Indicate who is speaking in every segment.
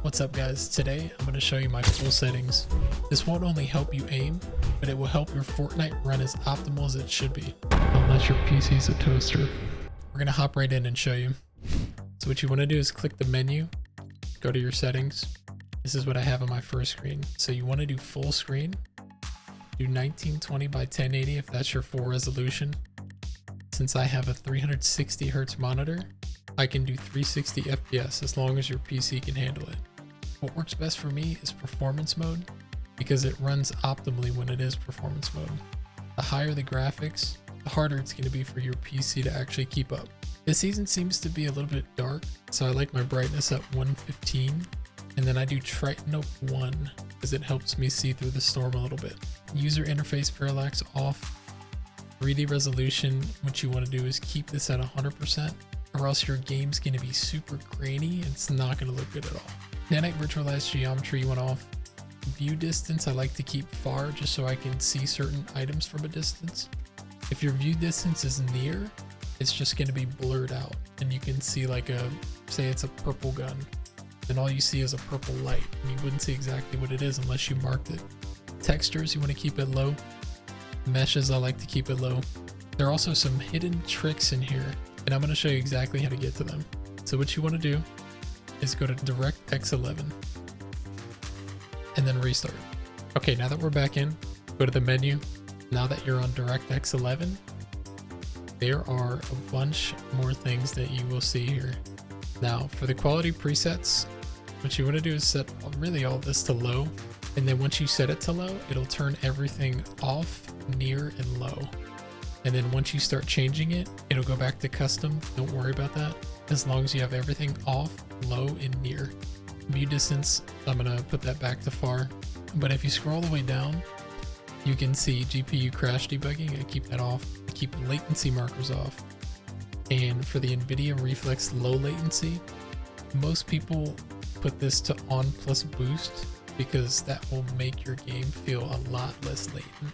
Speaker 1: What's up guys, today I'm going to show you my full settings. This won't only help you aim, but it will help your Fortnite run as optimal as it should be. Unless your PC is a toaster. We're going to hop right in and show you. So what you want to do is click the menu, go to your settings. This is what I have on my first screen. So you want to do full screen, do 1920 by 1080 if that's your full resolution. Since I have a 360 Hertz monitor, I can do 360 FPS as long as your PC can handle it. What works best for me is performance mode because it runs optimally when it is performance mode. The higher the graphics, the harder it's going to be for your PC to actually keep up. This season seems to be a little bit dark, so I like my brightness at 115, and then I do Triton up 1 because it helps me see through the storm a little bit. User interface parallax off. 3D resolution, what you want to do is keep this at 100%, or else your game's going to be super grainy and it's not going to look good at all. Nanite virtualized geometry you want off. View distance I like to keep far just so I can see certain items from a distance. If your view distance is near, it's just going to be blurred out and you can see like say it's a purple gun, then all you see is a purple light and you wouldn't see exactly what it is unless you marked it. Textures you want to keep it low. Meshes I like to keep it low. There are also some hidden tricks in here and I'm going to show you exactly how to get to them. So what you want to do is go to DirectX 11 and then restart. Okay, now that we're back in, go to the menu. Now that you're on DirectX 11, there are a bunch more things that you will see here. Now for the quality presets, what you want to do is set really all this to low, and then once you set it to low, it'll turn everything off, near, and low. And then once you start changing it, it'll go back to custom. Don't worry about that. As long as you have everything off, low, and near. View distance, I'm gonna put that back to far. But if you scroll all the way down, you can see GPU crash debugging. I keep that off. I keep latency markers off. And for the NVIDIA Reflex low latency, most people put this to on plus boost because that will make your game feel a lot less latent.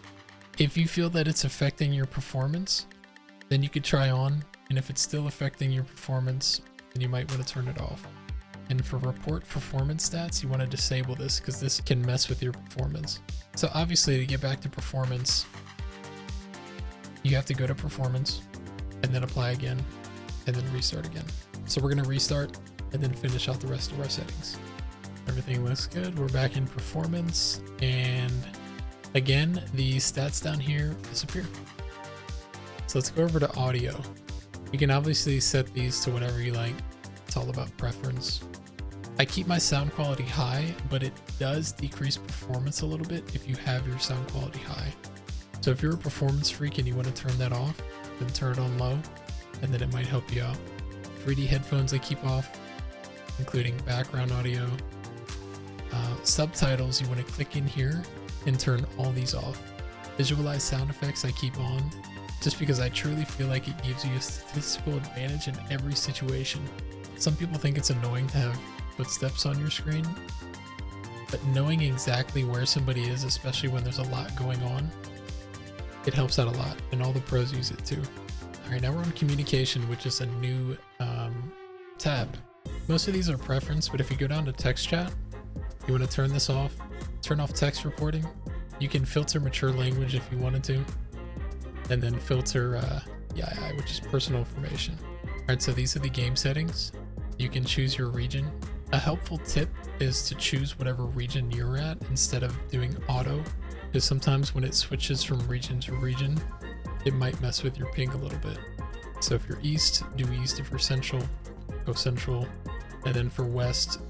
Speaker 1: If you feel that it's affecting your performance, then you could try on, and if it's still affecting your performance, then you might want to turn it off. And for report performance stats, you want to disable this because this can mess with your performance. So obviously to get back to performance, you have to go to performance and then apply again and then restart again. So we're going to restart and then finish out the rest of our settings. Everything looks good. We're back in performance, and again, the stats down here disappear. So let's go over to audio. You can obviously set these to whatever you like. It's all about preference. I keep my sound quality high, but it does decrease performance a little bit if you have your sound quality high. So if you're a performance freak and you want to turn that off, then turn it on low, and then it might help you out. 3D headphones I keep off, including background audio. Subtitles, you want to click in here and turn all these off. Visualize sound effects I keep on, just because I truly feel like it gives you a statistical advantage in every situation. Some people think it's annoying to have footsteps on your screen, but knowing exactly where somebody is, especially when there's a lot going on, it helps out a lot, and all the pros use it too. All right, now we're on communication, which is a new tab. Most of these are preference, but if you go down to text chat, you want to turn this off. Turn off text reporting. You can filter mature language if you wanted to, and then filter YII, which is personal information. All right, so these are the game settings. You can choose your region. A helpful tip is to choose whatever region you're at instead of doing auto, because sometimes when it switches from region to region, it might mess with your ping a little bit. So if you're east, do east. If you're central, go central. And then for west,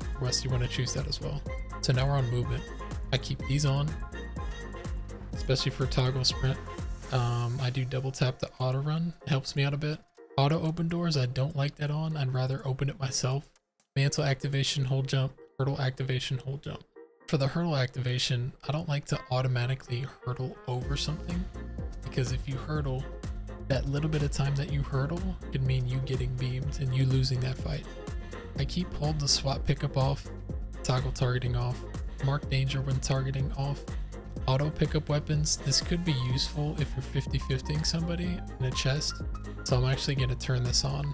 Speaker 1: you want to choose that as well. So now we're on movement. I keep these on, especially for toggle sprint. I do double tap the auto run. It helps me out a bit. Auto open doors, I don't like that on. I'd rather open it myself. Mantle activation, hold jump. Hurdle activation, hold jump. For the hurdle activation, I don't like to automatically hurdle over something, because if you hurdle, that little bit of time that you hurdle could mean you getting beamed and you losing that fight. I keep hold the SWAT pickup off, toggle targeting off, mark danger when targeting off, auto pickup weapons. This could be useful if you're 50-50ing somebody in a chest, so I'm actually going to turn this on.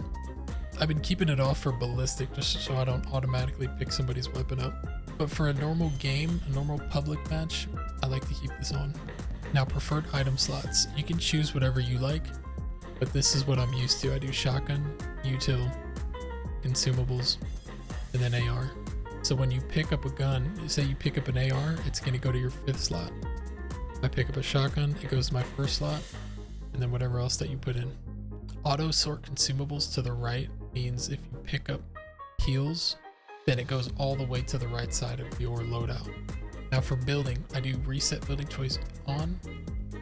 Speaker 1: I've been keeping it off for ballistic just so I don't automatically pick somebody's weapon up. But for a normal game, a normal public match, I like to keep this on. Now, preferred item slots. You can choose whatever you like, but this is what I'm used to. I do shotgun, util, consumables, and then AR. So when you pick up a gun, say you pick up an AR, it's going to go to your 5th slot. If I pick up a shotgun, it goes to my 1st slot, and then whatever else that you put in. Auto sort consumables to the right means if you pick up heals, then it goes all the way to the right side of your loadout. Now for building, I do reset building choice on,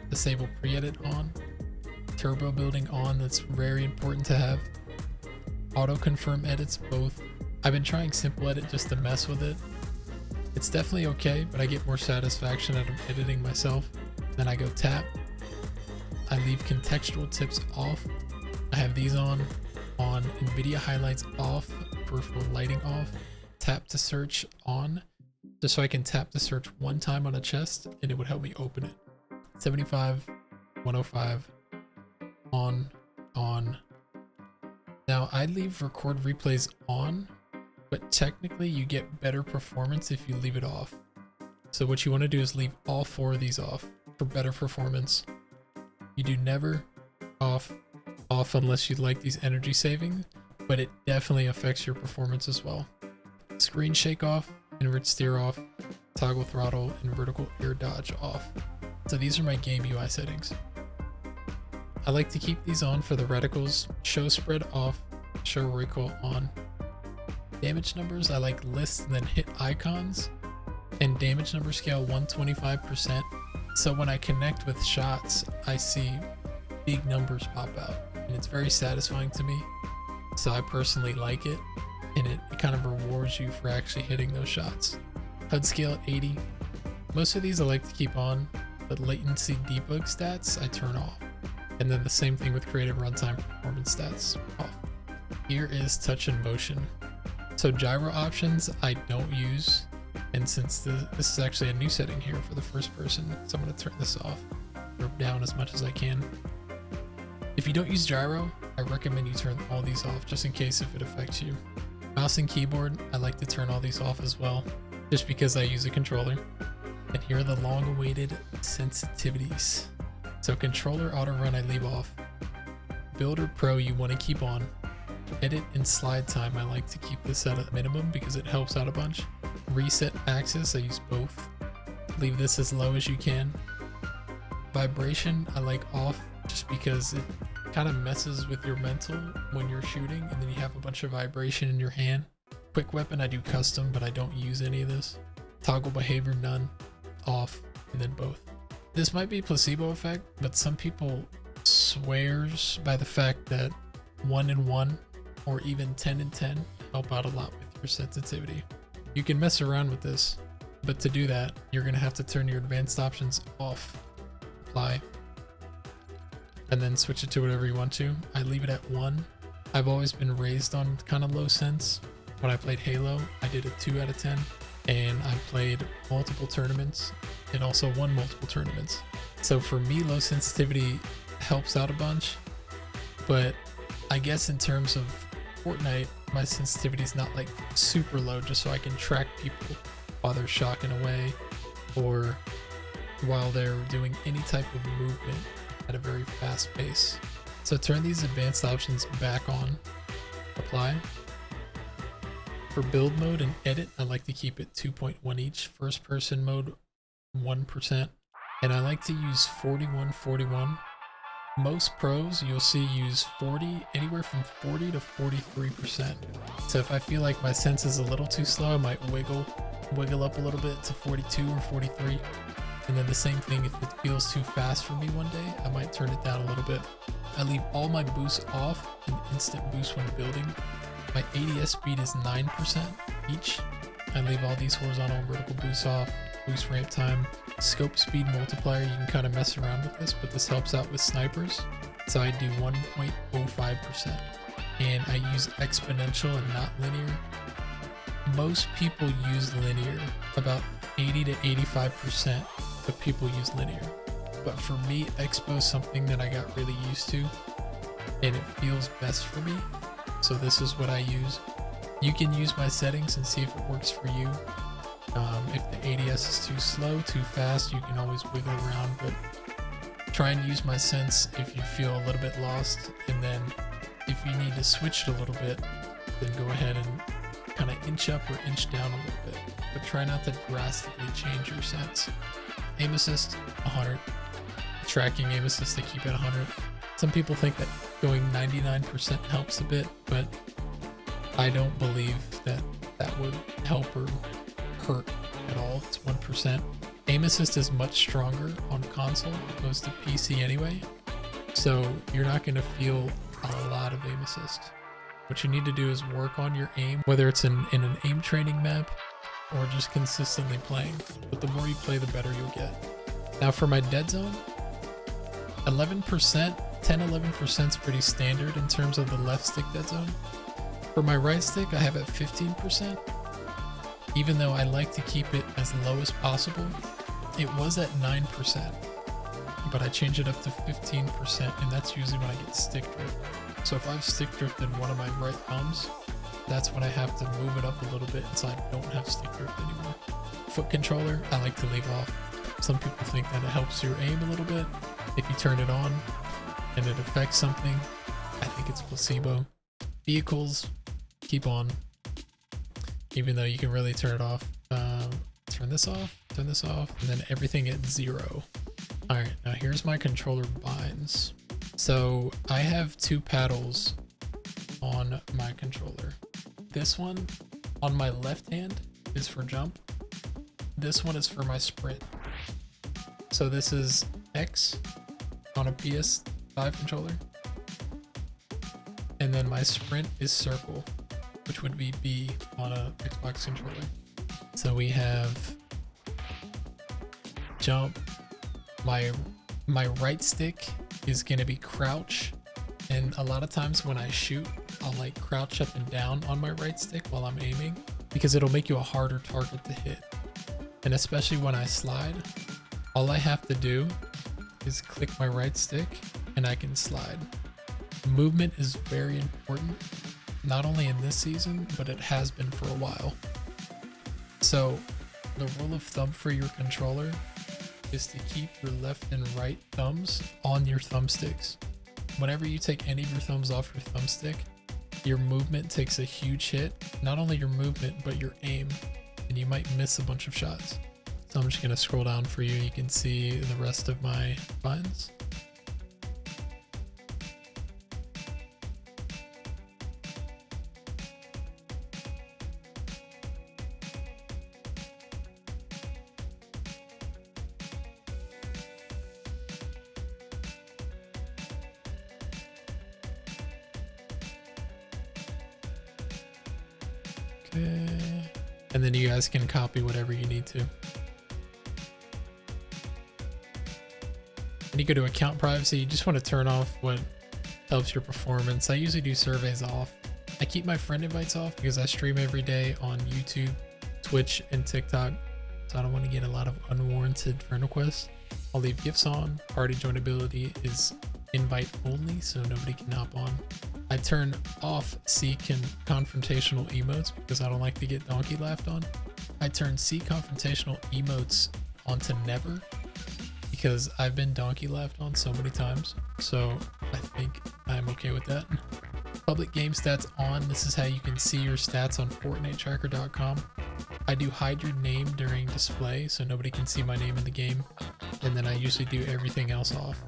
Speaker 1: disable pre-edit on, turbo building on, that's very important to have. Auto confirm edits both. I've been trying simple edit just to mess with it. It's definitely okay, but I get more satisfaction out of editing myself. Then I go tap. I leave contextual tips off. I have these on NVIDIA highlights off, peripheral lighting off, tap to search on, just so I can tap to search one time on a chest and it would help me open it. 75, 105, on. Now I leave record replays on, but technically you get better performance if you leave it off. So what you want to do is leave all 4 of these off for better performance. You do never off unless you like these energy savings, but it definitely affects your performance as well. Screen shake off, invert steer off, toggle throttle, and vertical air dodge off. So these are my game UI settings. I like to keep these on for the reticles. Show spread off, show recoil on. Damage numbers, I like list and then hit icons, and damage number scale 125%. So when I connect with shots, I see big numbers pop out, and it's very satisfying to me. So I personally like it, and it kind of rewards you for actually hitting those shots. HUD scale at 80. Most of these I like to keep on, but latency debug stats I turn off. And then the same thing with creative runtime performance stats off. Here is touch and motion. So gyro options I don't use, and since this is actually a new setting here for the first person, so I'm going to turn this off or down as much as I can. If you don't use gyro, I recommend you turn all these off just in case if it affects you. Mouse and keyboard, I like to turn all these off as well, just because I use a controller. And here are the long-awaited sensitivities. So controller auto run I leave off. Builder Pro you want to keep on. Edit and slide time I like to keep this at a minimum because it helps out a bunch. Reset axis I use both. Leave this as low as you can. Vibration I like off just because it kind of messes with your mental when you're shooting, and then you have a bunch of vibration in your hand. Quick weapon I do custom, but I don't use any of this. Toggle behavior none, off, and then both. This might be placebo effect, but some people swears by the fact that 1 and 1 or even 10 and 10 help out a lot with your sensitivity. You can mess around with this, but to do that, you're gonna have to turn your advanced options off, apply, and then switch it to whatever you want to. I leave it at 1. I've always been raised on kind of low sense. When I played Halo, I did a 2 out of 10, and I played multiple tournaments and also won multiple tournaments. So for me, low sensitivity helps out a bunch, but I guess in terms of Fortnite, my sensitivity is not like super low, just so I can track people while they're shocking away or while they're doing any type of movement at a very fast pace. So turn these advanced options back on, apply. For build mode and edit, I like to keep it 2.1 each. First person mode 1%, and I like to use 41-41. Most pros you'll see use 40, anywhere from 40 to 43%. So if I feel like my sense is a little too slow, I might wiggle up a little bit to 42 or 43. And then the same thing, if it feels too fast for me one day, I might turn it down a little bit. I leave all my boosts off and instant boost when building. My ADS speed is 9% each. I leave all these horizontal and vertical boosts off. Boost ramp time. Scope speed multiplier, you can kind of mess around with this, but this helps out with snipers. So I do 1.05%. And I use exponential and not linear. Most people use linear. About 80 to 85% of people use linear. But for me, expo is something that I got really used to, and it feels best for me. So this is what I use. You can use my settings and see if it works for you. If the ADS is too slow, too fast, you can always wiggle around, but try and use my sense if you feel a little bit lost. And then if you need to switch it a little bit, then go ahead and kind of inch up or inch down a little bit, but try not to drastically change your sense. Aim assist, 100. Tracking aim assist, to keep it 100. Some people think that going 99% helps a bit, but I don't believe that that would help or hurt at all. It's 1%. Aim assist is much stronger on console opposed to PC anyway, so you're not going to feel a lot of aim assist. What you need to do is work on your aim, whether it's in an aim training map or just consistently playing. But the more you play, the better you'll get. Now for my dead zone, 11%, 10-11% is pretty standard in terms of the left stick dead zone. For my right stick, I have it 15%. Even though I like to keep it as low as possible, it was at 9%, but I change it up to 15%, and that's usually when I get stick drift. So if I've stick drifted one of my right thumbs, that's when I have to move it up a little bit so I don't have stick drift anymore. Foot controller, I like to leave off. Some people think that it helps your aim a little bit if you turn it on and it affects something. I think it's placebo. Vehicles, keep on, even though you can really turn it off. Turn this off, and then everything at 0. All right, now here's my controller binds. So I have 2 paddles on my controller. This one on my left hand is for jump. This one is for my sprint. So this is X on a PS5 controller. And then my sprint is circle, which would be B on a Xbox controller. So we have jump. My right stick is gonna be crouch, and a lot of times when I shoot, I'll like crouch up and down on my right stick while I'm aiming, because it'll make you a harder target to hit. And especially when I slide, all I have to do is click my right stick and I can slide. Movement is very important, not only in this season, but it has been for a while. So the rule of thumb for your controller is to keep your left and right thumbs on your thumbsticks. Whenever you take any of your thumbs off your thumbstick, your movement takes a huge hit. Not only your movement, but your aim, and you might miss a bunch of shots. So I'm just gonna scroll down for you. You can see the rest of my buttons. Okay. And then you guys can copy whatever you need to. When you go to account privacy, you just want to turn off what helps your performance. I usually do surveys off. I keep my friend invites off because I stream every day on YouTube, Twitch, and TikTok. So I don't want to get a lot of unwarranted friend requests. I'll leave gifts on. Party joinability is invite only, so nobody can hop on. I turn off seek and confrontational emotes because I don't like to get donkey laughed on. I turn seek confrontational emotes onto never because I've been donkey laughed on so many times. So I think I'm okay with that. Public game stats on. This is how you can see your stats on FortniteTracker.com. I do hide your name during display so nobody can see my name in the game. And then I usually do everything else off.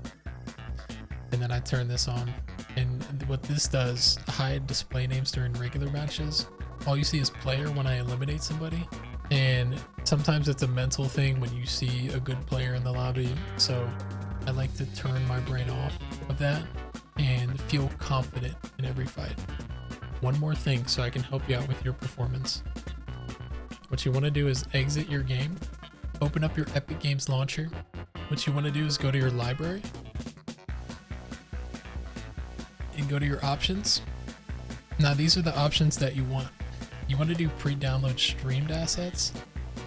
Speaker 1: And then I turn this on. And what this does, hide display names during regular matches. All you see is player when I eliminate somebody. And sometimes it's a mental thing when you see a good player in the lobby. So I like to turn my brain off of that and feel confident in every fight. One more thing so I can help you out with your performance. What you want to do is exit your game, open up your Epic Games launcher. What you want to do is go to your library and go to your options. Now these are the options that you want. You want to do pre-download streamed assets.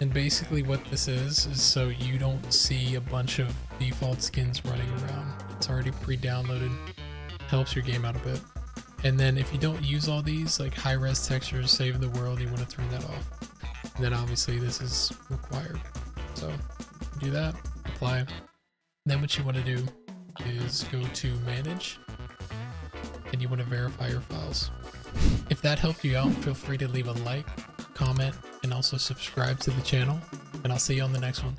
Speaker 1: And basically what this is so you don't see a bunch of default skins running around. It's already pre-downloaded. Helps your game out a bit. And then if you don't use all these, like high res textures, save the world, you want to turn that off. And then obviously this is required. So do that, apply. Then what you want to do is go to manage, and you want to verify your files. If that helped you out, feel free to leave a like, comment, and also subscribe to the channel, and I'll see you on the next one.